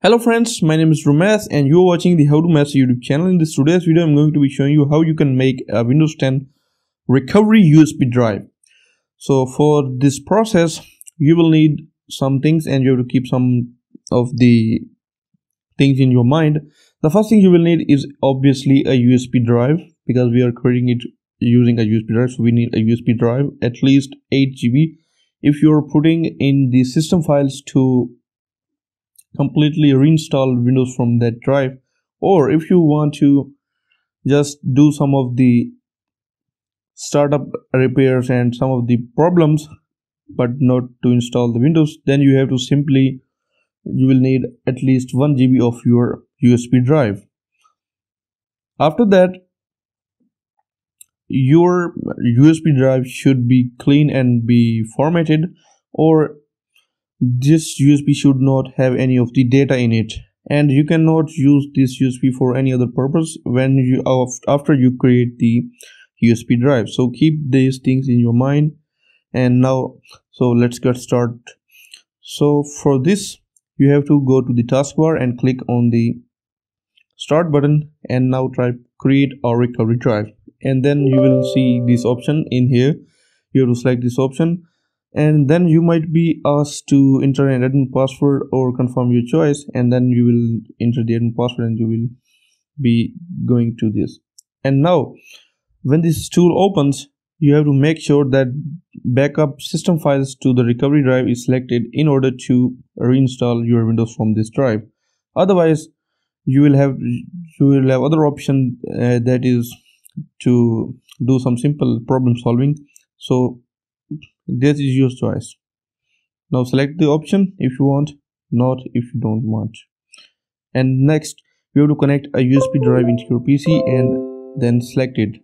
Hello friends, my name is Rumesh and you are watching the How to Mess YouTube channel. In this today's video, I'm going to be showing you how you can make a Windows 10 recovery USB drive. So for this process, you will need some things and you have to keep some of the things in your mind. The first thing you will need is obviously a USB drive because we are creating it using a USB drive. So we need a USB drive, at least 8 GB. If you're putting in the system files to completely reinstall Windows from that drive, or if you want to just do some of the startup repairs and some of the problems but not to install the Windows, then you have to you will need at least 1 GB of your USB drive. After that, your USB drive should be clean and be formatted, or this USB should not have any of the data in it, and you cannot use this USB for any other purpose after you create the USB drive. So keep these things in your mind. And now, so let's get started. So for this, you have to go to the taskbar and click on the start button, and now try create a recovery drive, and then you will see this option in here. You have to select this option, and then you might be asked to enter an admin password or confirm your choice, and then you will enter the admin password and you will be going to this. And now when this tool opens, you have to make sure that backup system files to the recovery drive is selected in order to reinstall your Windows from this drive. Otherwise you will have other option, that is to do some simple problem solving. So this is your choice. Now select the option if you want, not if you don't want. And next, you have to connect a USB drive into your PC and then select it.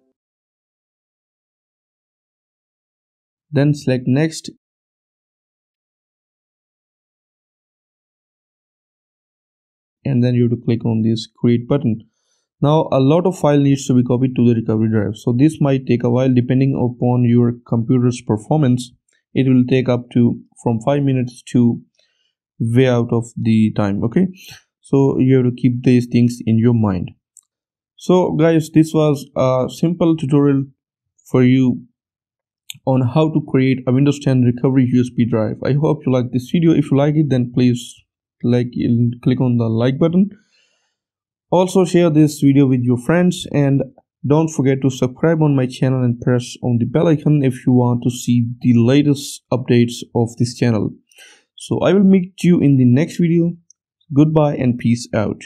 Then select next. And then you have to click on this create button. Now a lot of file needs to be copied to the recovery drive, so this might take a while depending upon your computer's performance. It will take up to from 5 minutes to way out of the time. Okay, so you have to keep these things in your mind. So guys, this was a simple tutorial for you on how to create a Windows 10 recovery USB drive. I hope you like this video. If you like it, then please click on the like button. Also share this video with your friends, and don't forget to subscribe on my channel and press on the bell icon if you want to see the latest updates of this channel. So I will meet you in the next video. Goodbye and peace out.